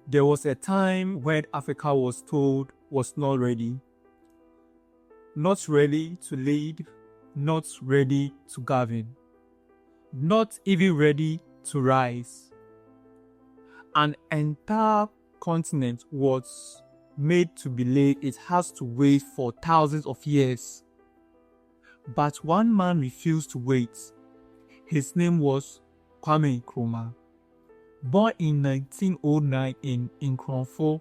There was a time when Africa was told was not ready. Not ready to lead, not ready to govern, not even ready to rise. An entire continent was made to believe it has to wait for thousands of years. But one man refused to wait. His name was Kwame Nkrumah. Born in 1909 in Nkrumah,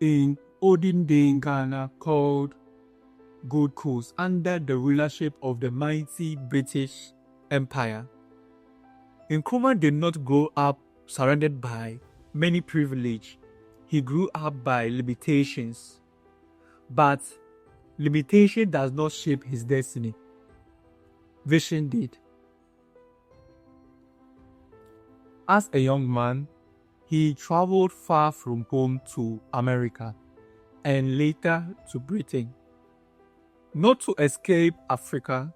in olden-day Ghana called Gold Coast, under the rulership of the mighty British Empire. Nkrumah did not grow up surrounded by many privilege. He grew up by limitations. But limitation does not shape his destiny. Vision did. As a young man, he traveled far from home to America and later to Britain, not to escape Africa,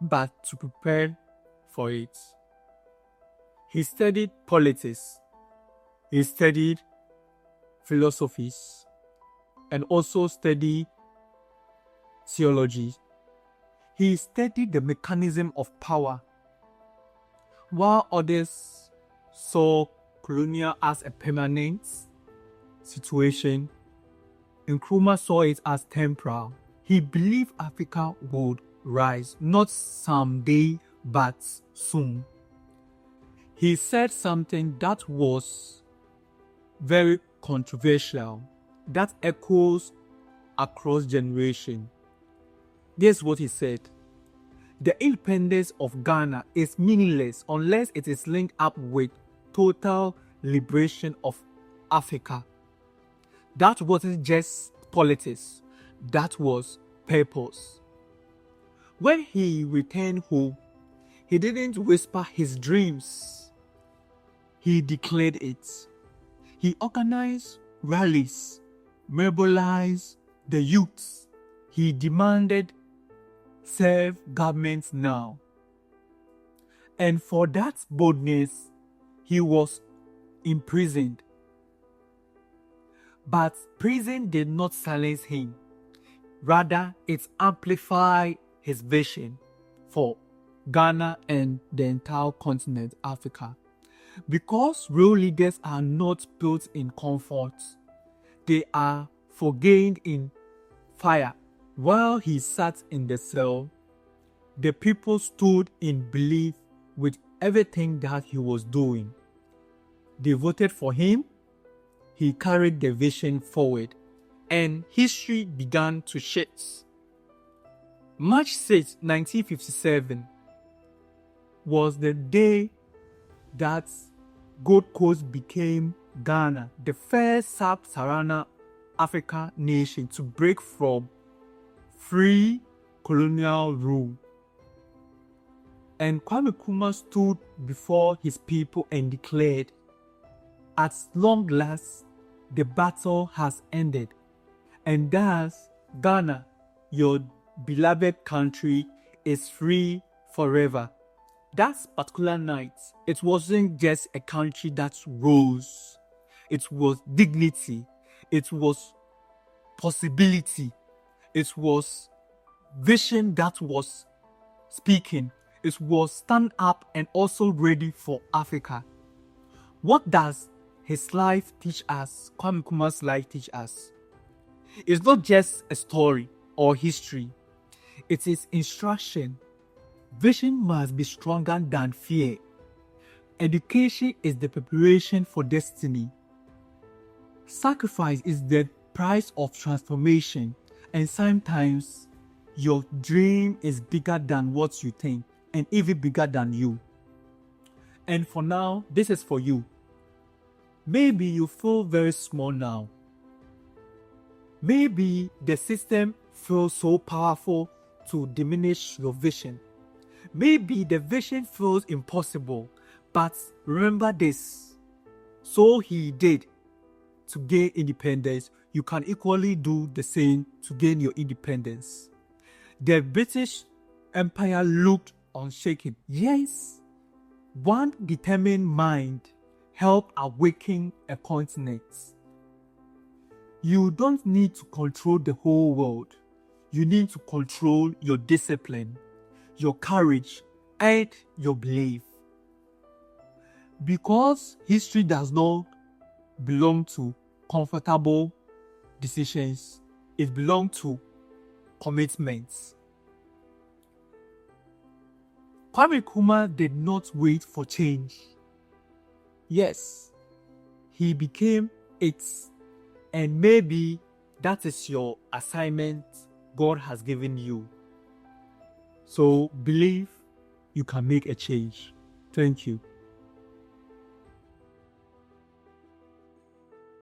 but to prepare for it. He studied politics, he studied philosophies, and also studied theology. He studied the mechanism of power, while others saw colonial as a permanent situation. Nkrumah saw it as temporal. He believed Africa would rise, not someday, but soon. He said something that was very controversial, that echoes across generations. This is what he said: the independence of Ghana is meaningless unless it is linked up with total liberation of Africa. That wasn't just politics, that was purpose. When he returned home, he didn't whisper his dreams, he declared it. He organized rallies, mobilized the youths. He demanded self-government now. And for that boldness, he was imprisoned. But prison did not silence him. Rather, it amplified his vision for Ghana and the entire continent, Africa. Because real leaders are not built in comfort, they are forgained in fire. While he sat in the cell, the people stood in belief with everything that he was doing. They voted for him, he carried the vision forward, and history began to shift. March 6, 1957 was the day that Gold Coast became Ghana, the first sub-Saharan African nation to break from free colonial rule. And Kwame Nkrumah stood before his people and declared, "At long last, the battle has ended, and thus Ghana, your beloved country, is free forever." That particular night, it wasn't just a country that rose. It was dignity. It was possibility. It was vision that was speaking. It was stand up and also ready for Africa. What does his life teach us, Kwame Nkrumah's life teach us? It's not just a story or history. It is instruction. Vision must be stronger than fear. Education is the preparation for destiny. Sacrifice is the price of transformation. And sometimes your dream is bigger than what you think, and even bigger than you. And for now, this is for you. Maybe you feel very small now. Maybe the system feels so powerful to diminish your vision. Maybe the vision feels impossible, but remember this: so he did to gain independence, you can equally do the same to gain your independence. The British Empire looked unshaken. Yes, one determined mind help awaken a continent. You don't need to control the whole world. You need to control your discipline, your courage, and your belief. Because history does not belong to comfortable decisions, it belongs to commitments. Kwame Nkrumah did not wait for change. Yes, he became it. And maybe that is your assignment God has given you. So believe you can make a change. Thank you.